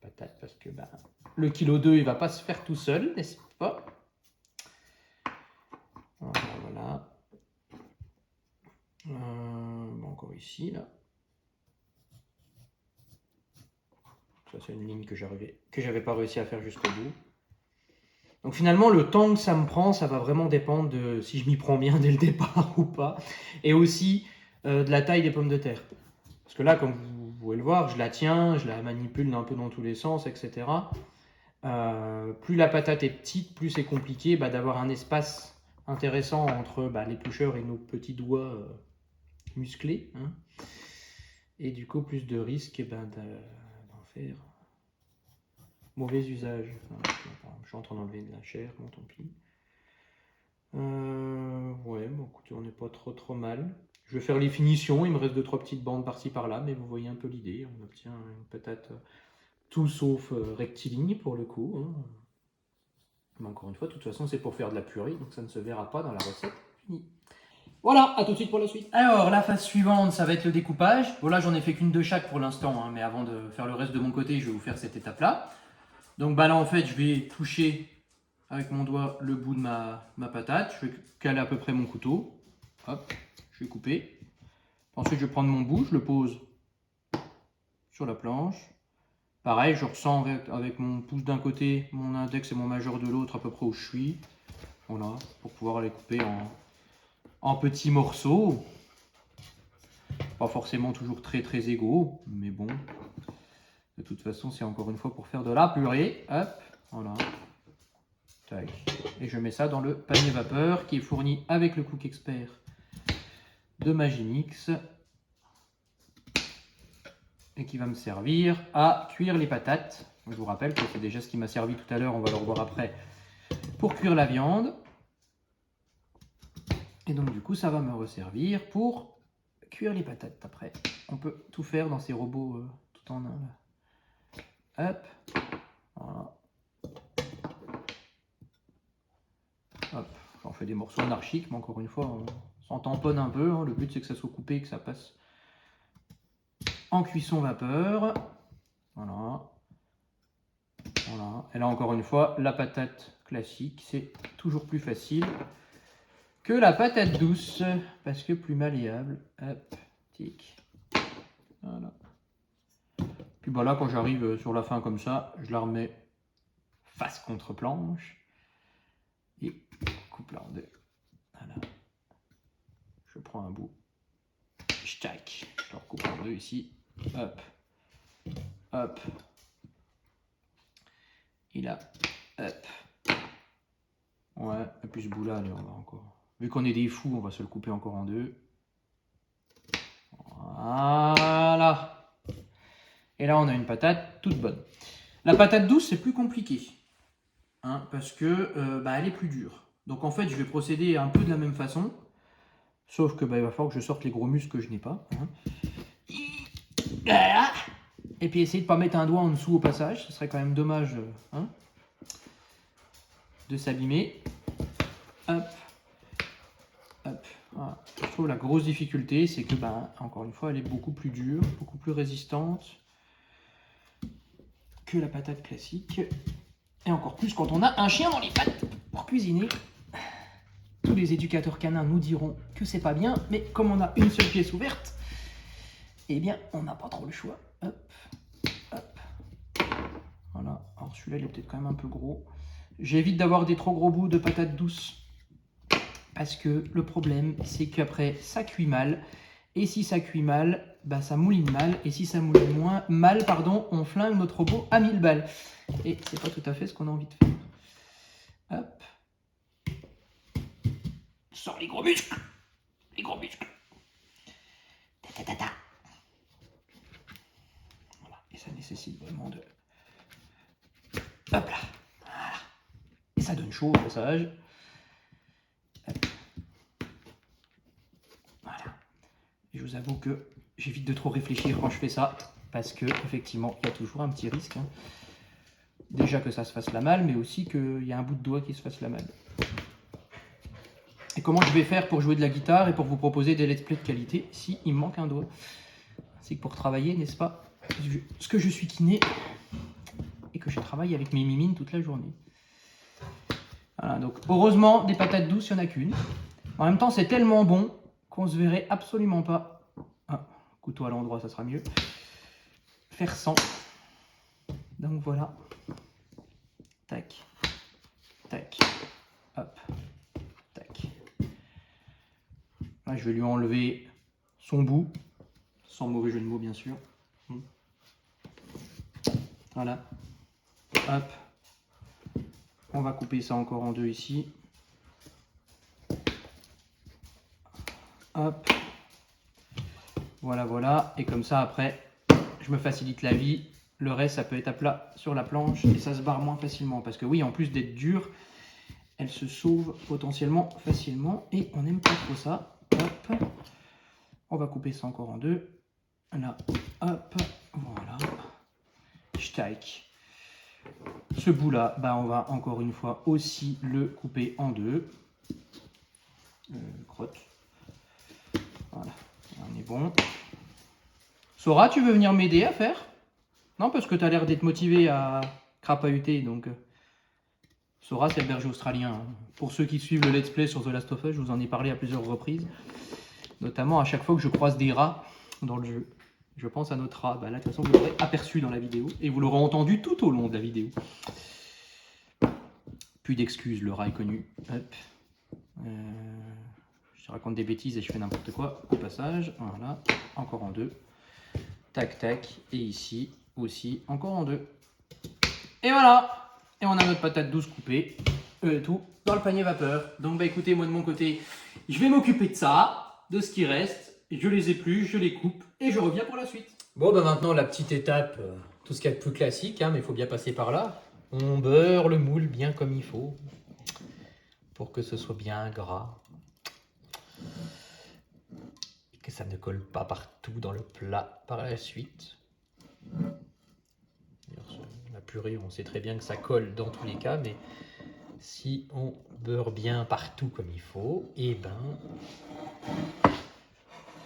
A: patates parce que bah, le kilo 2, il va pas se faire tout seul, n'est-ce pas? Voilà. Bon, encore ici, là. Ça, c'est une ligne que j'avais pas réussi à faire jusqu'au bout. Donc finalement, le temps que ça me prend, ça va vraiment dépendre de si je m'y prends bien dès le départ ou pas. Et aussi de la taille des pommes de terre. Parce que là, comme vous pouvez le voir, je la tiens, je la manipule un peu dans tous les sens, etc. Plus la patate est petite, plus c'est compliqué d'avoir un espace intéressant entre l'éplucheur et nos petits doigts musclés. Hein. Et du coup, plus de risque d'en faire mauvais usage. Voilà, je suis en train d'enlever de la chair, bon tant pis. Ouais, bon écoutez, on n'est pas trop mal. Je vais faire les finitions, il me reste 2-3 petites bandes par-ci par-là, mais vous voyez un peu l'idée. On obtient une patate tout sauf rectiligne pour le coup. Hein. Mais encore une fois, de toute façon, c'est pour faire de la purée, donc ça ne se verra pas dans la recette finie. Voilà, à tout de suite pour la suite. Alors, la phase suivante, ça va être le découpage. Bon, là, j'en ai fait qu'une de chaque pour l'instant, hein, mais avant de faire le reste de mon côté, je vais vous faire cette étape-là. Donc, là, en fait, je vais toucher avec mon doigt le bout de ma patate. Je vais caler à peu près mon couteau. Hop, je vais couper. Ensuite, je vais prendre mon bout, je le pose sur la planche. Pareil, je ressens avec mon pouce d'un côté, mon index et mon majeur de l'autre, à peu près où je suis. Voilà, pour pouvoir les couper en petits morceaux. Pas forcément toujours très égaux, mais bon. De toute façon, c'est encore une fois pour faire de la purée. Hop, voilà. Tac. Et je mets ça dans le panier vapeur qui est fourni avec le Cook Expert de Magimix. Et qui va me servir à cuire les patates. Je vous rappelle que c'est déjà ce qui m'a servi tout à l'heure, on va le revoir après, pour cuire la viande. Et donc du coup, ça va me resservir pour cuire les patates après. On peut tout faire dans ces robots tout en un. Là. Hop, voilà. Hop, j'en fais des morceaux anarchiques, mais encore une fois, on s'en tamponne un peu. Hein. Le but, c'est que ça soit coupé et que ça passe en cuisson vapeur. Voilà. Voilà. Et là, encore une fois, la patate classique, c'est toujours plus facile que la patate douce, parce que plus malléable. Hop, tic. Voilà. Puis là, quand j'arrive sur la fin comme ça, je la remets face contre planche. Et coupe-la en deux. Voilà. Je prends un bout. Je le recoupe en deux ici. Hop. Hop. Et là. Hop. Ouais, et puis ce bout-là, allez, on va encore. Vu qu'on est des fous, on va se le couper encore en deux. Voilà. Et là, on a une patate toute bonne. La patate douce, c'est plus compliqué. Hein, parce que elle est plus dure. Donc en fait, je vais procéder un peu de la même façon. Sauf que il va falloir que je sorte les gros muscles que je n'ai pas. Hein. Et puis essayer de ne pas mettre un doigt en dessous au passage. Ce serait quand même dommage hein, de s'abîmer. Hop. Hop. Voilà. Je trouve la grosse difficulté, c'est que, encore une fois, elle est beaucoup plus dure, beaucoup plus résistante que la patate classique. Et encore plus quand on a un chien dans les pattes pour cuisiner. Tous les éducateurs canins nous diront que c'est pas bien, mais comme on a une seule pièce ouverte, eh bien, on n'a pas trop le choix. Hop, hop. Voilà. Alors celui-là, il est peut-être quand même un peu gros. J'évite d'avoir des trop gros bouts de patates douces. Parce que le problème, c'est qu'après, ça cuit mal. Et si ça cuit mal, ça mouline mal. Et si ça mouline mal, on flingue notre robot à 1000 balles. Et c'est pas tout à fait ce qu'on a envie de faire. Hop. Sors les gros muscles. Les gros muscles. Ta, ta, ta, ta. Voilà. Et ça nécessite vraiment de... Hop là. Voilà. Et ça donne chaud au passage. Hop. Voilà. Et je vous avoue que j'évite de trop réfléchir quand je fais ça. Parce que effectivement, il y a toujours un petit risque. Hein. Déjà que ça se fasse la malle, mais aussi qu'il y a un bout de doigt qui se fasse la malle. Et comment je vais faire pour jouer de la guitare et pour vous proposer des let's play de qualité si il me manque un doigt. c'est que pour travailler, n'est-ce pas, ce que je suis kiné et que je travaille avec mes mimines toute la journée. Voilà, donc heureusement, des patates douces, il n'y en a qu'une. En même temps, c'est tellement bon qu'on se verrait absolument pas. Ah, couteau à l'endroit, ça sera mieux. Faire sans. Donc voilà. Tac. Tac. Hop. Tac. Là, je vais lui enlever son bout. Sans mauvais jeu de mots, bien sûr. Voilà. Hop. On va couper ça encore en deux ici. Hop. Voilà, voilà. Et comme ça, après, je me facilite la vie. Le reste, ça peut être à plat sur la planche et ça se barre moins facilement. Parce que oui, en plus d'être dur, elle se sauve potentiellement facilement. Et on n'aime pas trop ça. Hop. On va couper ça encore en deux. Là. Hop. Voilà. Tac. Ce bout-là, bah, on va encore une fois aussi le couper en deux. Crotte. Voilà, on est bon. Sora, tu veux venir m'aider à faire? Non, parce que tu as l'air d'être motivé à crapahuter. Donc, Sora, c'est le berger australien. Pour ceux qui suivent le let's play sur The Last of Us, je vous en ai parlé à plusieurs reprises. Notamment à chaque fois que je croise des rats dans le jeu. Je pense à notre rat. Bah là, de toute façon, vous l'aurez aperçu dans la vidéo. Et vous l'aurez entendu tout au long de la vidéo. Plus d'excuses, le rat est connu. Hop. Je raconte des bêtises et je fais n'importe quoi au passage. Voilà. Encore en deux. Tac, tac. Et ici aussi, encore en deux. Et voilà. Et on a notre patate douce coupée. Tout dans le panier vapeur. Donc, bah écoutez, moi de mon côté, je vais m'occuper de ça, de ce qui reste. Je les épluche, je les coupe et je reviens pour la suite. Bon, bah maintenant, la petite étape, tout ce qu'il y a de plus classique, hein, mais il faut bien passer par là. On beurre le moule bien comme il faut pour que ce soit bien gras et que ça ne colle pas partout dans le plat par la suite. La purée, on sait très bien que ça colle dans tous les cas, mais si on beurre bien partout comme il faut, et ben...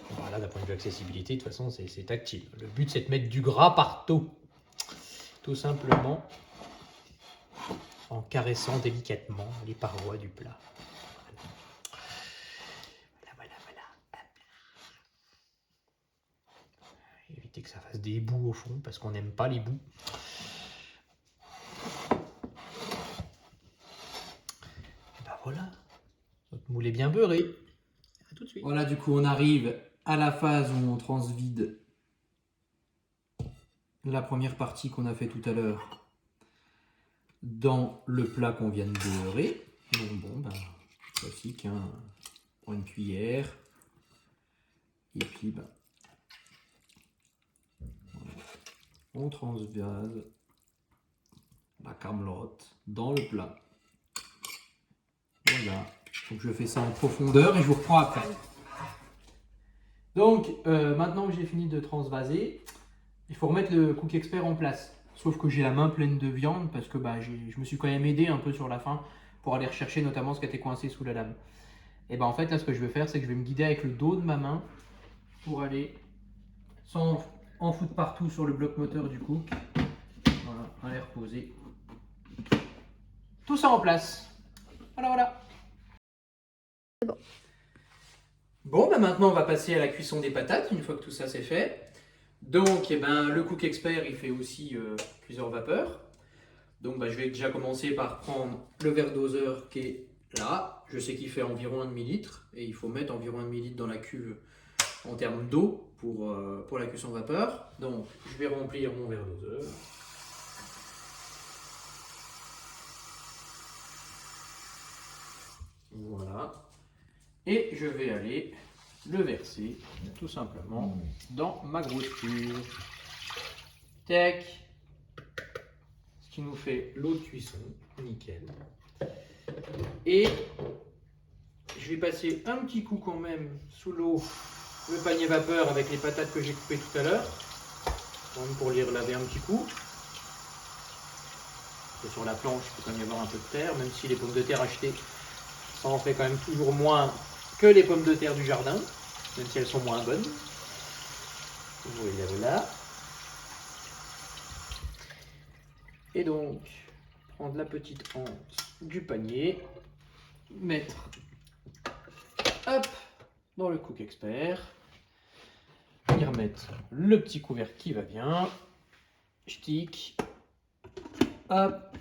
A: Voilà, d'un point de vue accessibilité, de toute façon, c'est tactile. Le but, c'est de mettre du gras partout. Tout simplement en caressant délicatement les parois du plat. Voilà. Éviter que ça fasse des bouts au fond, parce qu'on n'aime pas les bouts. Et ben voilà, notre moule est bien beurré. À tout de suite. Voilà, du coup, on arrive à la phase où on transvide la première partie qu'on a fait tout à l'heure dans le plat qu'on vient de beurrer. Donc bon, ben, classique, hein. On prend une cuillère et puis ben, voilà. On transvase la camelote dans le plat. Voilà, donc je fais ça en profondeur et je vous reprends après. Donc, maintenant que j'ai fini de transvaser, il faut remettre le Cook Expert en place. Sauf que j'ai la main pleine de viande parce que bah, je me suis quand même aidé un peu sur la fin pour aller rechercher notamment ce qui était coincé sous la lame. Et ben en fait, là, ce que je vais faire, c'est que je vais me guider avec le dos de ma main pour aller sans en foutre partout sur le bloc moteur du Cook. Voilà, aller reposer tout ça en place. Voilà.
C: C'est bon.
A: Bon, bah maintenant on va passer à la cuisson des patates une fois que tout ça c'est fait. Donc, le Cook Expert il fait aussi cuiseur vapeur. Donc, je vais déjà commencer par prendre le verre doseur qui est là. Je sais qu'il fait environ 1,5 litre et il faut mettre environ 1,5 litre dans la cuve en termes d'eau pour la cuisson vapeur. Donc, je vais remplir mon verre doseur. Voilà. Et je vais aller le verser tout simplement dans ma grosse cuve. Tac. Ce qui nous fait l'eau de cuisson. Nickel. Et je vais passer un petit coup quand même sous l'eau le panier vapeur avec les patates que j'ai coupées tout à l'heure. Pour les relaver un petit coup. Et sur la planche, il peut quand même y avoir un peu de terre, même si les pommes de terre achetées, ça en fait quand même toujours moins que les pommes de terre du jardin, même si elles sont moins bonnes. Voilà. Et donc, prendre la petite anse du panier, mettre hop, dans le Cook Expert, y remettre le petit couvercle qui va bien, stick, hop,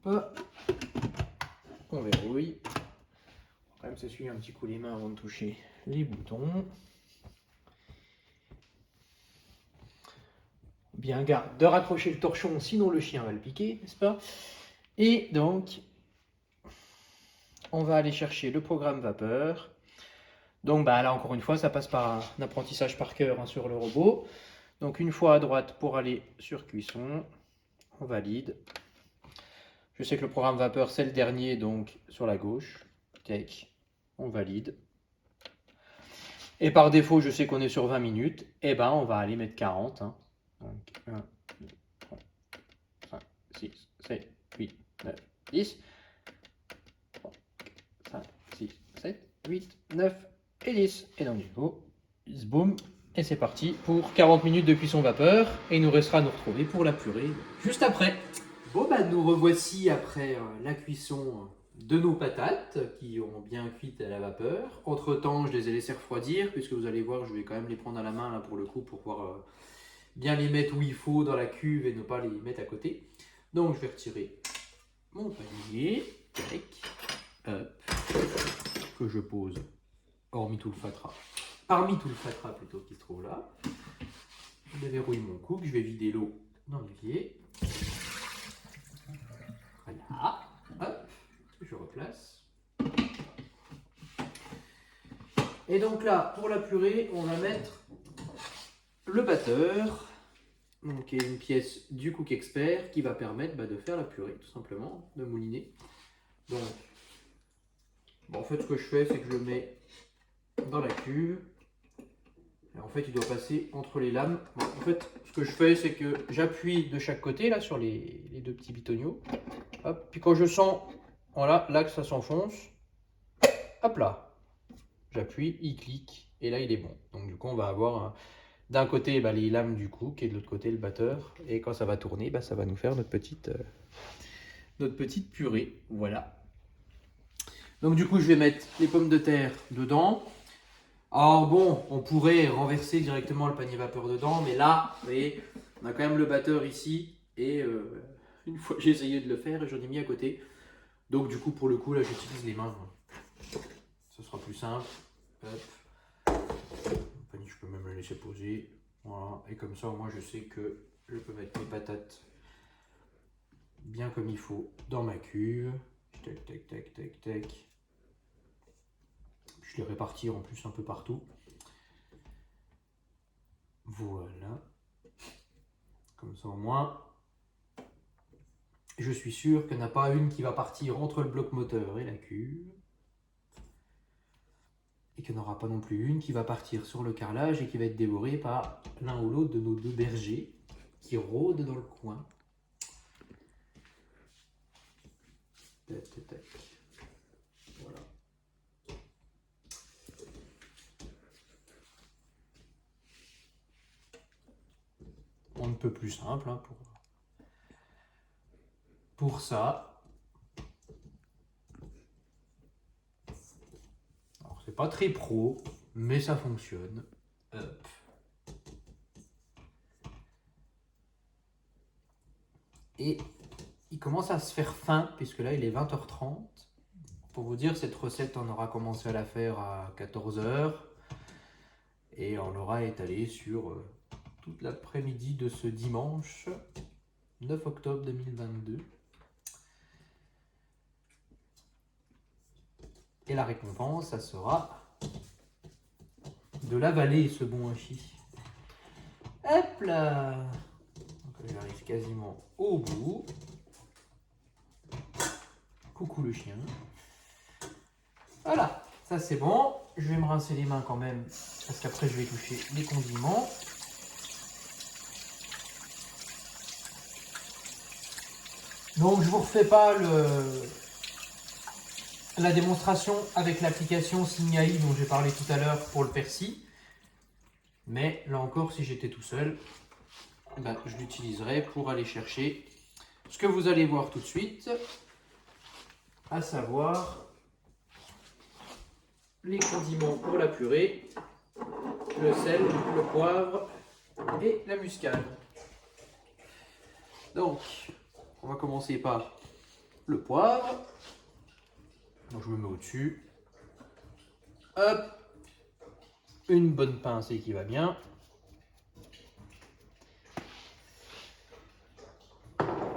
A: hop, on verrouille. On va quand même s'essuyer un petit coup les mains avant de toucher les boutons. Bien garde de raccrocher le torchon, sinon le chien va le piquer, n'est-ce pas? Et donc, on va aller chercher le programme vapeur. Donc bah, là, encore une fois, ça passe par un apprentissage par cœur hein, sur le robot. Donc une fois à droite pour aller sur cuisson, on valide. Je sais que le programme vapeur, c'est le dernier, donc sur la gauche. Take, on valide. Et par défaut, je sais qu'on est sur 20 minutes. Et ben, on va aller mettre 40. Hein. Donc 1, 2, 3, 5, 6, 7, 8, 9, 10. 3, 5, 6, 7, 8, 9 et 10. Et donc du coup, boum, et c'est parti pour 40 minutes de cuisson vapeur. Et il nous restera à nous retrouver pour la purée juste après. Bon bah nous revoici après la cuisson de nos patates qui ont bien cuit à la vapeur. Entre temps, je les ai laissées refroidir puisque vous allez voir, je vais quand même les prendre à la main là pour le coup pour pouvoir bien les mettre où il faut dans la cuve et ne pas les mettre à côté. Donc je vais retirer mon panier, tac, hop, que je pose hormis tout le fatras, parmi tout le fatras plutôt qui se trouve là. Je déverrouille mon cook, je vais vider l'eau dans l'évier. Voilà, hop, je replace. Et donc là, pour la purée, on va mettre le batteur, donc qui est une pièce du Cook Expert qui va permettre de faire la purée, tout simplement, de mouliner. Donc, bon, en fait, ce que je fais, c'est que je le mets dans la cuve. Et en fait, il doit passer entre les lames. Bon, en fait, ce que je fais, c'est que j'appuie de chaque côté, là, sur les deux petits bitoniaux. Hop, puis quand je sens, voilà, là que ça s'enfonce, hop là, j'appuie, il clique, et là, il est bon. Donc, du coup, on va avoir d'un côté les lames du cook et de l'autre côté le batteur. Et quand ça va tourner, ça va nous faire notre petite purée. Voilà. Donc du coup, je vais mettre les pommes de terre dedans. Alors bon, on pourrait renverser directement le panier vapeur dedans, mais là, vous voyez, on a quand même le batteur ici. Et une fois j'ai essayé de le faire, j'en ai mis à côté. Donc du coup, pour le coup, là, j'utilise les mains. Ce sera plus simple. Hop. Je peux même le laisser poser. Voilà. Et comme ça, moi, je sais que je peux mettre mes patates bien comme il faut dans ma cuve. Tac, tac, tac, tac, tac. Je les répartir en plus un peu partout. Voilà. Comme ça, au moins, je suis sûr qu'il n'y en a pas une qui va partir entre le bloc moteur et la cuve. Et qu'il n'y en aura pas non plus une qui va partir sur le carrelage et qui va être dévorée par l'un ou l'autre de nos deux bergers qui rôdent dans le coin. Tac, tac, tac. Voilà. On ne peut plus simple hein, pour ça. C'est pas très pro, mais ça fonctionne. Hop. Et il commence à se faire fin, puisque là il est 20h30. Pour vous dire, cette recette, on aura commencé à la faire à 14h. Et on l'aura étalée sur toute l'après-midi de ce dimanche 9 octobre 2022. Et la récompense, ça sera de l'avaler, ce bon hachis. Hop là! Donc j'arrive quasiment au bout. Coucou le chien. Voilà, ça c'est bon. Je vais me rincer les mains quand même, parce qu'après je vais toucher les condiments. Donc je vous refais pas la démonstration avec l'application Signaï dont j'ai parlé tout à l'heure pour le persil. Mais là encore, si j'étais tout seul, ben, je l'utiliserais pour aller chercher ce que vous allez voir tout de suite, à savoir les condiments pour la purée, le sel, le poivre et la muscade. Donc, on va commencer par le poivre. Donc, je me mets au-dessus. Hop, une bonne pincée qui va bien.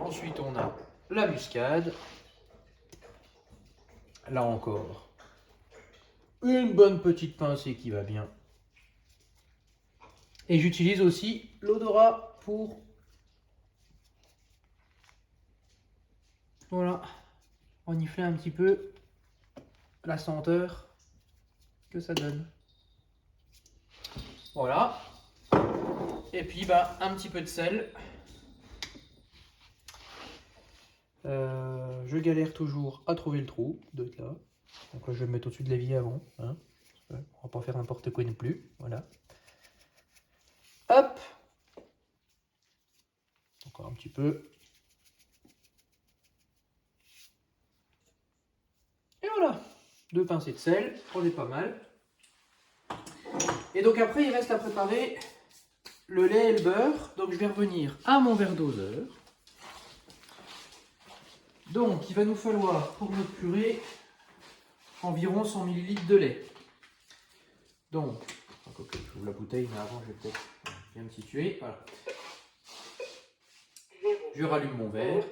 A: Ensuite, on a la muscade. Là encore, une bonne petite pincée qui va bien. Et j'utilise aussi l'odorat pour voilà, renifler un petit peu la senteur que ça donne. Voilà. Et puis bah, un petit peu de sel. Je galère toujours à trouver le trou de là. Donc là, je vais me mettre au-dessus de l'évier avant. Hein. On va pas faire n'importe quoi non plus. Voilà. Hop. Encore un petit peu. Et voilà. 2 pincées de sel. On est pas mal. Et donc après, il reste à préparer le lait et le beurre. Donc je vais revenir à mon verre doseur. Donc il va nous falloir pour notre purée environ 100 ml de lait. Donc, j'ouvre la bouteille, mais avant je vais peut-être bien me situer. Voilà. Je rallume mon verre.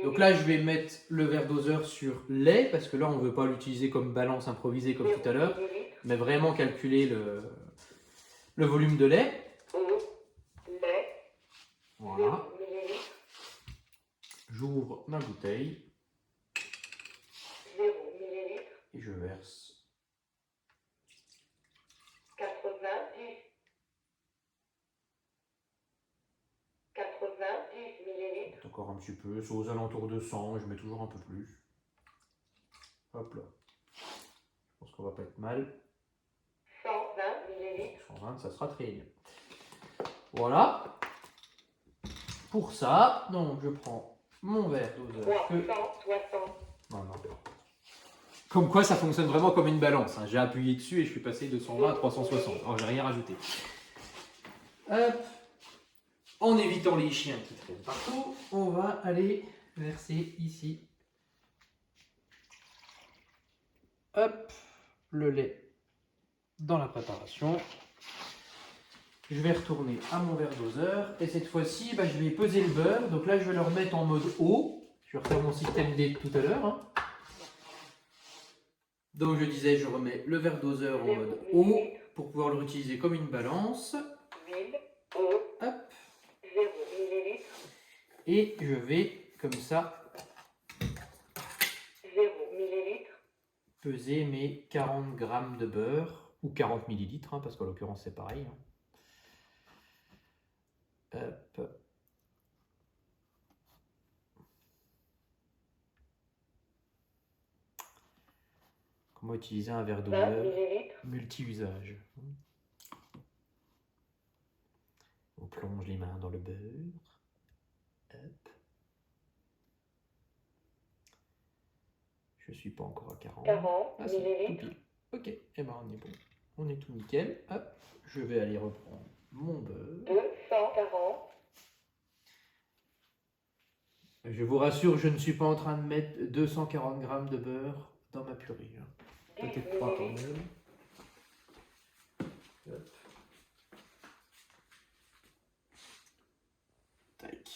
A: Donc là, je vais mettre le verre doseur sur lait, parce que là, on ne veut pas l'utiliser comme balance improvisée comme tout à l'heure, mais vraiment calculer le volume de lait. Voilà. J'ouvre ma bouteille et je verse
B: 90 ml.
A: encore un petit peu, soit aux alentours de 100, je mets toujours un peu plus. Hop là. Je pense qu'on va pas être mal.
B: 120 ml.
A: 120, ça sera très bien. Voilà. Pour ça, donc je prends mon verre doseur.
B: 360.
A: Non. Comme quoi ça fonctionne vraiment comme une balance. Hein. J'ai appuyé dessus et je suis passé de 120 à 360. Alors j'ai rien rajouté. Hop. En évitant les chiens qui traînent partout, on va aller verser ici. Hop, le lait dans la préparation. Je vais retourner à mon verre doseur et cette fois-ci, je vais peser le beurre. Donc là, je vais le remettre en mode haut. Je vais refaire mon système D de tout à l'heure. Hein. Donc je disais, je remets le verre doseur en mode haut pour pouvoir le réutiliser comme une balance. Hop. Et je vais comme ça peser mes 40 grammes de beurre ou 40 millilitres, hein, parce qu'en l'occurrence c'est pareil. Hein. Hop. Comment utiliser un verre doseur multi-usage. On plonge les mains dans le beurre. Hop. Je suis pas encore à 40.
B: 40
A: Ah, c'est
B: ml.
A: tout pile. Ok, et ben on est bon. On est tout nickel. Hop, je vais aller reprendre mon beurre.
B: 240.
A: Je vous rassure, je ne suis pas en train de mettre 240 grammes de beurre dans ma purée. Hein. Peut-être pas quand même. Hop. Tac.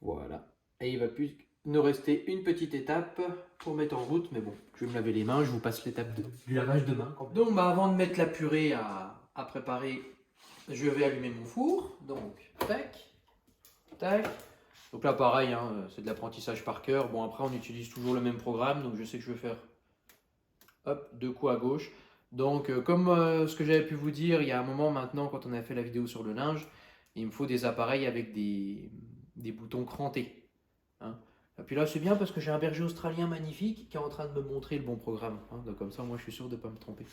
A: Voilà. Et il va plus nous rester une petite étape pour mettre en route. Mais bon, je vais me laver les mains. Je vous passe l'étape du lavage de mains. Donc, avant de mettre la purée à préparer, je vais allumer mon four. Donc, tac, tac. Donc là, pareil, hein, c'est de l'apprentissage par cœur. Bon, après, on utilise toujours le même programme. Donc, je sais que je vais faire hop, 2 coups à gauche. Donc, comme ce que j'avais pu vous dire, il y a un moment maintenant, quand on a fait la vidéo sur le linge, il me faut des appareils avec des boutons crantés. Hein. Et puis là, c'est bien parce que j'ai un berger australien magnifique qui est en train de me montrer le bon programme. Hein. Donc comme ça, moi, je suis sûr de ne pas me tromper.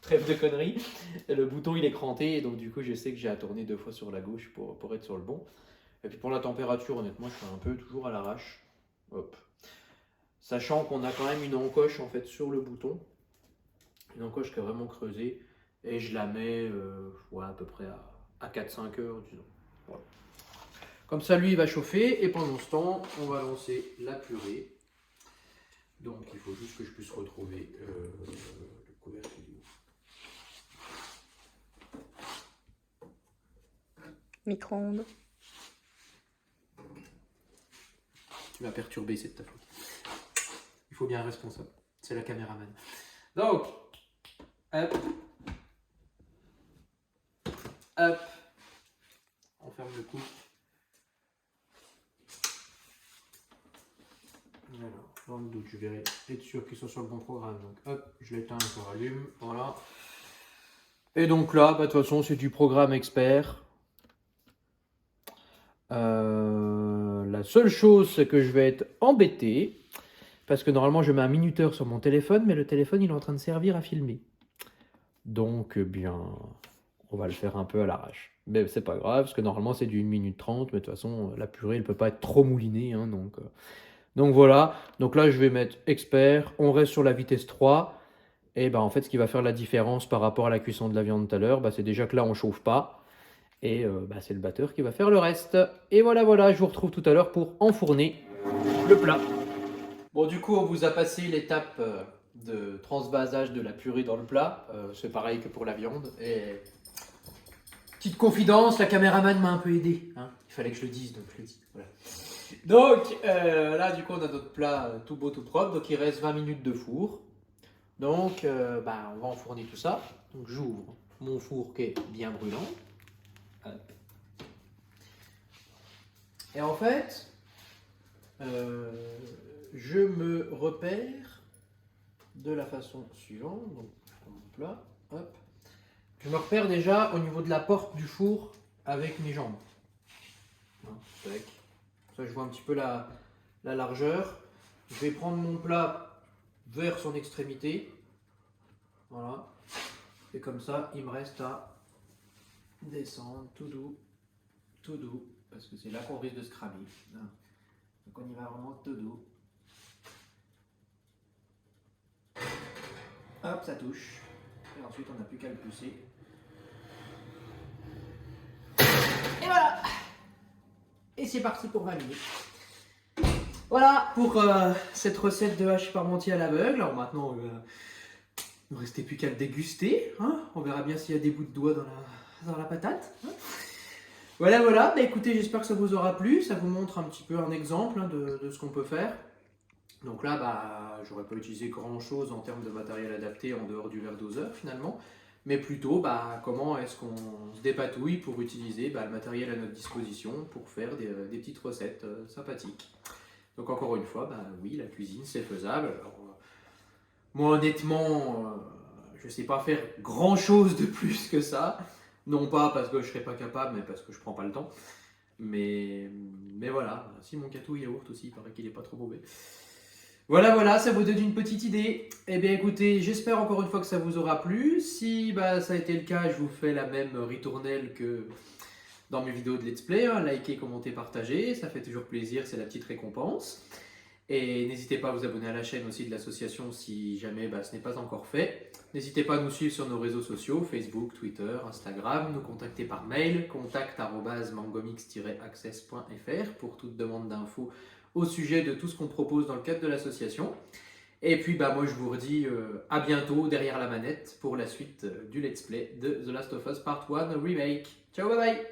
A: Trêve de conneries. Et le bouton, il est cranté. Et donc du coup, je sais que j'ai à tourner 2 fois sur la gauche pour être sur le bon. Et puis pour la température, honnêtement, je fais un peu toujours à l'arrache. Hop. Sachant qu'on a quand même une encoche en fait sur le bouton. Une encoche qui est vraiment creusée. Et je la mets ouais, à peu près à 4-5 heures, disons. Voilà. Comme ça, lui, il va chauffer. Et pendant ce temps, on va lancer la purée. Donc, il faut juste que je puisse retrouver le couvercle.
C: Micro-ondes.
A: Tu m'as perturbé, c'est de ta faute. Il faut bien un responsable. C'est la caméraman. Donc, hop. Hop. On ferme le coup. Alors, dans le doute, je vais être sûr qu'ils soient sur le bon programme. Donc, hop, je l'éteins, je le rallume. Voilà. Et donc là, bah, de toute façon, c'est du programme expert. La seule chose, c'est que je vais être embêté. Parce que normalement, je mets un minuteur sur mon téléphone, mais le téléphone, il est en train de servir à filmer. Donc, bien, on va le faire un peu à l'arrache. Mais c'est pas grave, parce que normalement, c'est du 1 minute 30. Mais de toute façon, la purée, elle peut pas être trop moulinée. Hein, donc voilà. Donc là, je vais mettre expert. On reste sur la vitesse 3. Et ben, en fait, ce qui va faire la différence par rapport à la cuisson de la viande tout à l'heure, bah, c'est déjà que là, on chauffe pas. Et bah, c'est le batteur qui va faire le reste. Et voilà, je vous retrouve tout à l'heure pour enfourner le plat. Bon, du coup, on vous a passé l'étape de transvasage de la purée dans le plat. C'est pareil que pour la viande. Et petite confidence, la caméraman m'a un peu aidé. Hein. Il fallait que je le dise, donc je le dis. Voilà. Donc, là, du coup, on a notre plat tout beau, tout propre. Donc, il reste 20 minutes de four. Donc, bah, on va enfourner tout ça. Donc, j'ouvre mon four qui est bien brûlant. Hop. Et en fait, je me repère de la façon suivante. Donc, je prends mon plat. Hop. Je me repère déjà au niveau de la porte du four avec mes jambes. Tac. Ça, je vois un petit peu la largeur. Je vais prendre mon plat vers son extrémité. Voilà. Et comme ça, il me reste à descendre tout doux, parce que c'est là qu'on risque de se cramer. Donc on y va vraiment tout doux. Hop, ça touche. Et ensuite, on n'a plus qu'à le pousser. Et voilà. Et c'est parti pour 20 minutes. Voilà pour cette recette de hache parmentier à l'aveugle. Alors maintenant, il ne restait plus qu'à le déguster. Hein, on verra bien s'il y a des bouts de doigts dans la patate. Hein. Voilà. Bah, écoutez, j'espère que ça vous aura plu. Ça vous montre un petit peu un exemple hein, de ce qu'on peut faire. Donc là, bah, j'aurais pas utilisé grand chose en termes de matériel adapté en dehors du verre doseur finalement. Mais plutôt, bah, comment est-ce qu'on se dépatouille pour utiliser le matériel à notre disposition pour faire des petites recettes sympathiques. Donc encore une fois, bah, oui, la cuisine, c'est faisable. Alors, moi, honnêtement, je ne sais pas faire grand-chose de plus que ça. Non pas parce que je ne serais pas capable, mais parce que je ne prends pas le temps. Mais voilà, si mon gâteau yaourt aussi, il paraît qu'il n'est pas trop mauvais. Voilà, ça vous donne une petite idée. Eh bien écoutez, j'espère encore une fois que ça vous aura plu. Si ça a été le cas, je vous fais la même ritournelle que dans mes vidéos de let's play. Hein. Likez, commentez, partagez, ça fait toujours plaisir, c'est la petite récompense. Et n'hésitez pas à vous abonner à la chaîne aussi de l'association si jamais ce n'est pas encore fait. N'hésitez pas à nous suivre sur nos réseaux sociaux, Facebook, Twitter, Instagram, nous contacter par mail, contact@mangomix-access.fr pour toute demande d'infos au sujet de tout ce qu'on propose dans le cadre de l'association. Et puis moi je vous redis à bientôt derrière la manette pour la suite du let's play de The Last of Us Part 1 Remake. Ciao, bye bye.